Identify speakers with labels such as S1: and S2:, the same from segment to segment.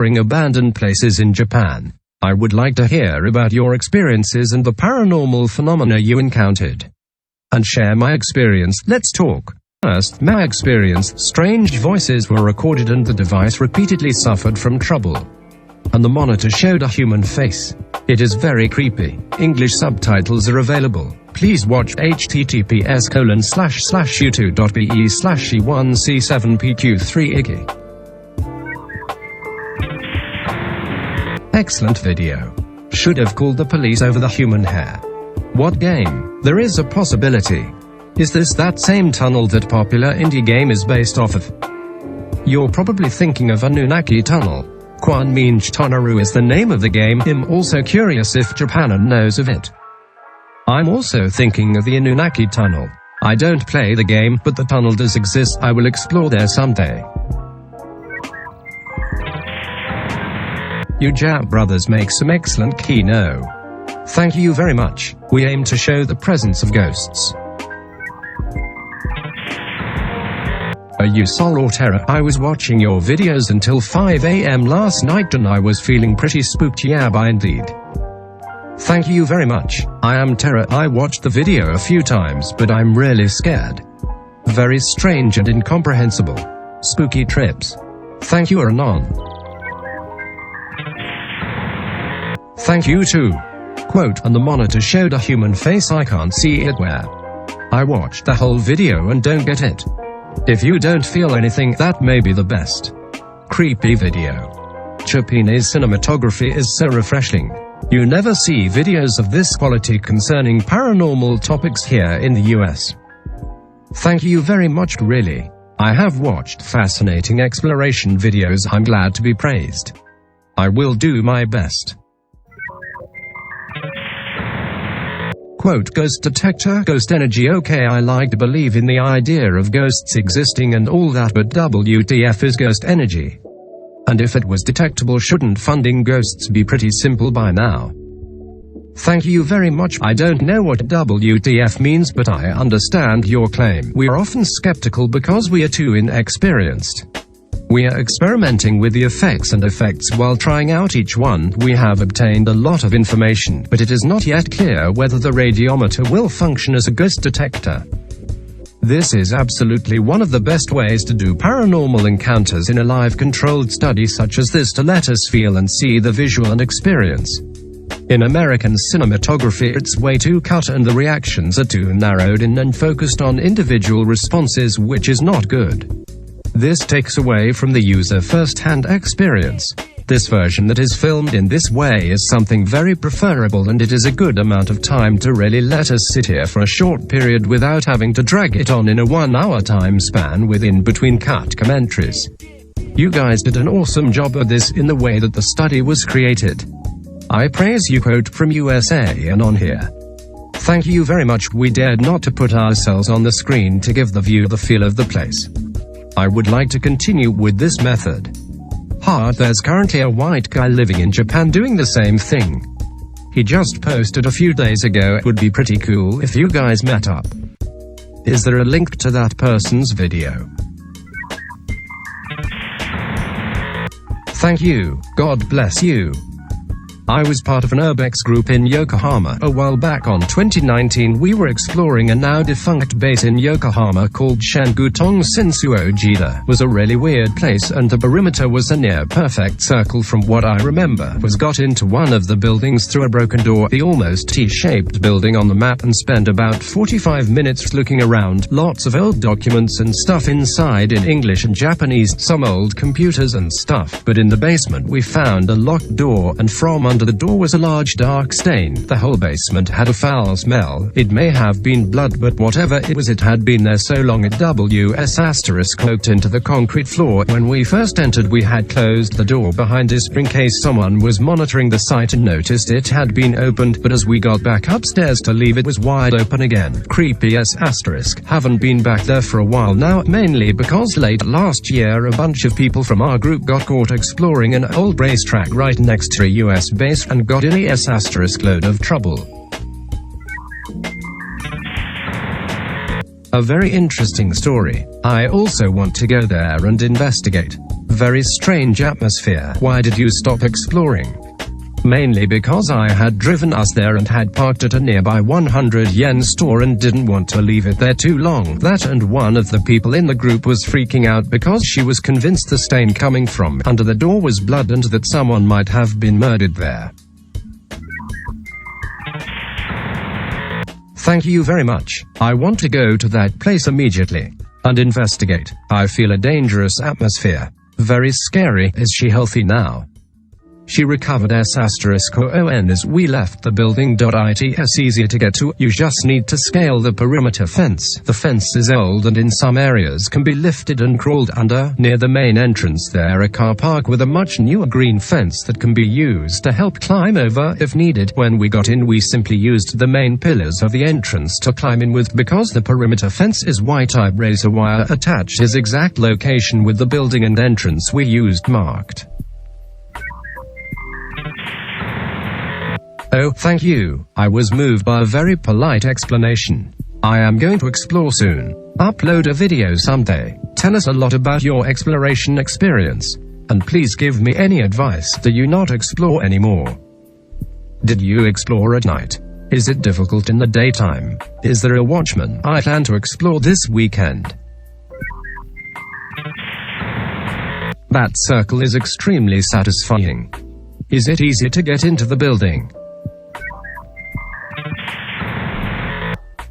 S1: exploring abandoned places in Japan. I would like to hear about your experiences and the paranormal phenomena you encountered. And share my experience. Let's talk. First, my experience. Strange voices were recorded and the device repeatedly suffered from trouble. And the monitor showed a human face. It is very creepy. English subtitles are available. Please watch https://youtube.be/e1c7pq3iggy. Excellent video. Should have called the police over the human hair. What game? There is a possibility. Is this that same tunnel that popular indie game is based off of? You're probably thinking of Anunnaki Tunnel. Kwanminj Tonaru is the name of the game. I'm also curious if Japan knows of it. I'm also thinking of the Anunnaki Tunnel. I don't play the game, but the tunnel does exist. I will explore there someday. You Jap brothers make some excellent kino. Thank you very much. We aim to show the presence of ghosts. Are you Sol or Terror? I was watching your videos until 5 AM last night and I was feeling pretty spooked. Yeah, indeed. Thank you very much. I am Terror. I watched the video a few times but I'm really scared. Very strange and incomprehensible. Spooky trips. Thank you Anon. Thank you too. Quote, and the monitor showed a human face. I can't see it where. I watched the whole video and don't get it. If you don't feel anything, that may be the best. Creepy video. Japanese cinematography is so refreshing. You never see videos of this quality concerning paranormal topics here in the US. Thank you very much really. I have watched fascinating exploration videos. I'm glad to be praised. I will do my best. Quote, ghost detector, ghost energy. Okay, I like to believe in the idea of ghosts existing and all that, but WTF is ghost energy? And if it was detectable, shouldn't finding ghosts be pretty simple by now? Thank you very much. I don't know what WTF means, but I understand your claim. We are often skeptical because we are too inexperienced. We are experimenting with the effects while trying out each one. We have obtained a lot of information, but it is not yet clear whether the radiometer will function as a ghost detector. This is absolutely one of the best ways to do paranormal encounters in a live controlled study such as this, to let us feel and see the visual and experience. In American cinematography it's way too cut and the reactions are too narrowed in and focused on individual responses, which is not good. This takes away from the user first-hand experience. This version that is filmed in this way is something very preferable, and it is a good amount of time to really let us sit here for a short period without having to drag it on in a 1-hour time span with in-between cut commentaries. You guys did an awesome job of this in the way that the study was created. I praise you. Quote from USA and on here. Thank you very much. We dared not to put ourselves on the screen to give the viewer the feel of the place. I would like to continue with this method. There's currently a white guy living in Japan doing the same thing. He just posted a few days ago. It would be pretty cool if you guys met up. Is there a link to that person's video? Thank you. God bless you. I was part of an urbex group in Yokohama a while back. On 2019 we were exploring a now defunct base in Yokohama called Shangutong Shinsuo Jida. Was a really weird place and the perimeter was a near perfect circle from what I remember. Was got into one of the buildings through a broken door, the almost T-shaped building on the map, and spent about 45 minutes looking around. Lots of old documents and stuff inside in English and Japanese, some old computers and stuff. But in the basement we found a locked door, and from under the door was a large dark stain. The whole basement had a foul smell. It may have been blood, but whatever it was, it had been there so long it cloaked into the concrete floor. When we first entered we had closed the door behind us in case someone was monitoring the site and noticed it had been opened, but as we got back upstairs to leave it was wide open again. Creepy **. Haven't been back there for a while now, mainly because late last year a bunch of people from our group got caught exploring an old racetrack right next to a US base and got in a **load of trouble. A very interesting story. I also want to go there and investigate. Very strange atmosphere. Why did you stop exploring? Mainly because I had driven us there and had parked at a nearby 100 yen store and didn't want to leave it there too long. That and one of the people in the group was freaking out because she was convinced the stain coming from under the door was blood and that someone might have been murdered there. Thank you very much. I want to go to that place immediately and investigate. I feel a dangerous atmosphere. Very scary. Is she healthy now? She recovered *on as we left the building. It's easier to get to. You just need to scale the perimeter fence. The fence is old and in some areas can be lifted and crawled under. Near the main entrance there a car park with a much newer green fence that can be used to help climb over if needed. When we got in we simply used the main pillars of the entrance to climb in with because the perimeter fence is white. Razor wire attached. His exact location with the building and entrance we used marked. Oh, thank you. I was moved by a very polite explanation. I am going to explore soon. Upload a video someday. Tell us a lot about your exploration experience. And please give me any advice. Do you not explore anymore? Did you explore at night? Is it difficult in the daytime? Is there a watchman? I plan to explore this weekend. That circle is extremely satisfying. Is it easier to get into the building?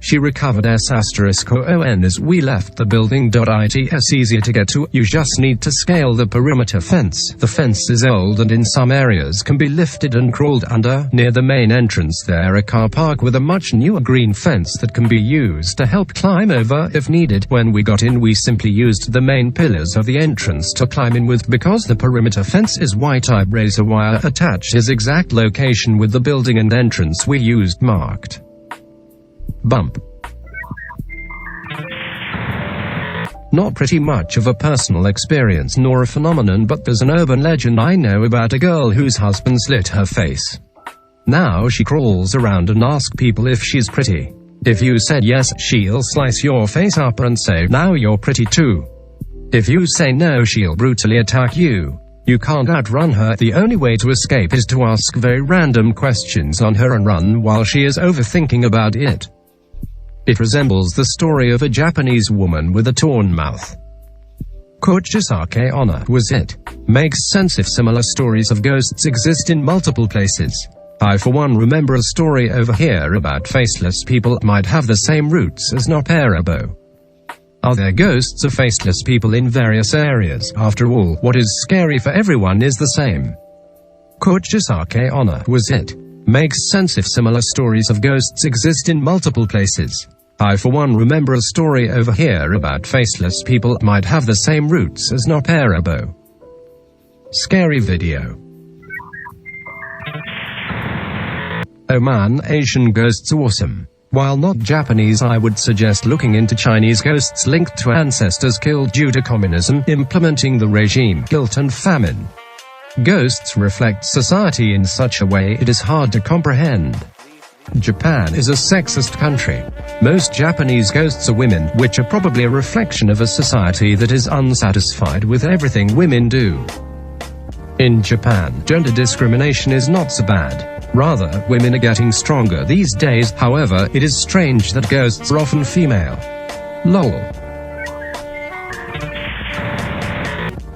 S1: She recovered *on as we left the building. It's easier to get to. You just need to scale the perimeter fence. The fence is old and in some areas can be lifted and crawled under. Near the main entrance there a car park with a much newer green fence that can be used to help climb over if needed. When we got in we simply used the main pillars of the entrance to climb in with because the perimeter fence is white. Razor wire attached. His exact location with the building and entrance we used marked. Bump. Not pretty much of a personal experience nor a phenomenon, but there's an urban legend I know about a girl whose husband slit her face. Now she crawls around and asks people if she's pretty. If you said yes, she'll slice your face up and say, now you're pretty too. If you say no, she'll brutally attack you. You can't outrun her. The only way to escape is to ask very random questions on her and run while she is overthinking about it. It resembles the story of a Japanese woman with a torn mouth. Kuchisake Onna was it. Makes sense if similar stories of ghosts exist in multiple places. I for one remember a story over here about faceless people. Might have the same roots as Noparabo. Are there ghosts of faceless people in various areas? After all, what is scary for everyone is the same. Kuchisake Onna was it. Makes sense if similar stories of ghosts exist in multiple places. I for one remember a story over here about faceless people. Might have the same roots as Noparabo. Scary video. Oh man, Asian ghosts awesome. While not Japanese, I would suggest looking into Chinese ghosts linked to ancestors killed due to communism, implementing the regime, guilt and famine. Ghosts reflect society in such a way it is hard to comprehend. Japan is a sexist country. Most Japanese ghosts are women, which are probably a reflection of a society that is unsatisfied with everything women do. In Japan, gender discrimination is not so bad. Rather, women are getting stronger these days. However, it is strange that ghosts are often female. Lol.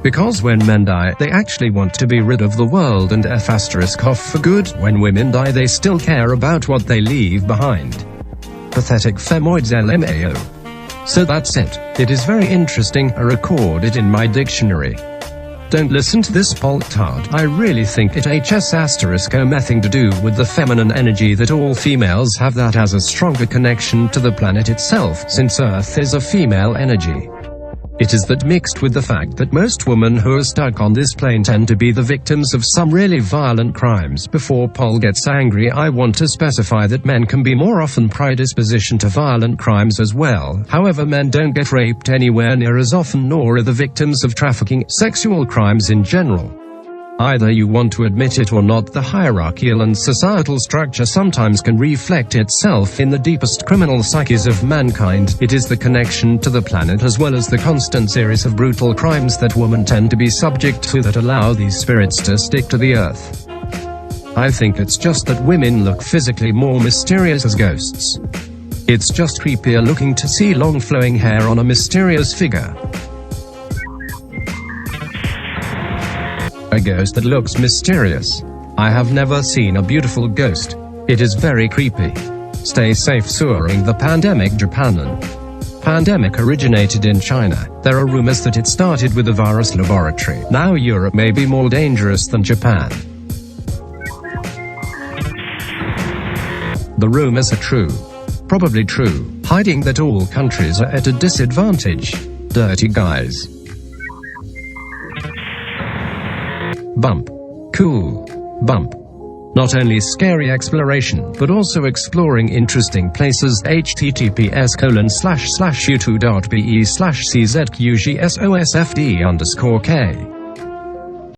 S1: Because when men die, they actually want to be rid of the world and *off for good. When women die, they still care about what they leave behind. Pathetic femoids LMAO. So that's it. It is very interesting. I record it in my dictionary. Don't listen to this poltard. I really think it has nothing to do with the feminine energy that all females have. That has a stronger connection to the planet itself, since Earth is a female energy. It is that mixed with the fact that most women who are stuck on this plane tend to be the victims of some really violent crimes. Before Paul gets angry, I want to specify that men can be more often predispositioned to violent crimes as well. However, men don't get raped anywhere near as often, nor are the victims of trafficking, sexual crimes in general. Either you want to admit it or not, the hierarchical and societal structure sometimes can reflect itself in the deepest criminal psyches of mankind. It is the connection to the planet as well as the constant series of brutal crimes that women tend to be subject to that allow these spirits to stick to the earth. I think it's just that women look physically more mysterious as ghosts. It's just creepier looking to see long flowing hair on a mysterious figure. A ghost that looks mysterious. I have never seen a beautiful ghost. It is very creepy. Stay safe during the pandemic. Japan. Pandemic originated in China. There are rumors that it started with a virus laboratory. Now Europe may be more dangerous than Japan. The rumors are true. Probably true, hiding that all countries are at a disadvantage. Dirty guys. Bump. Cool. Bump. Not only scary exploration, but also exploring interesting places. https://u2.be/czqgsosfd_k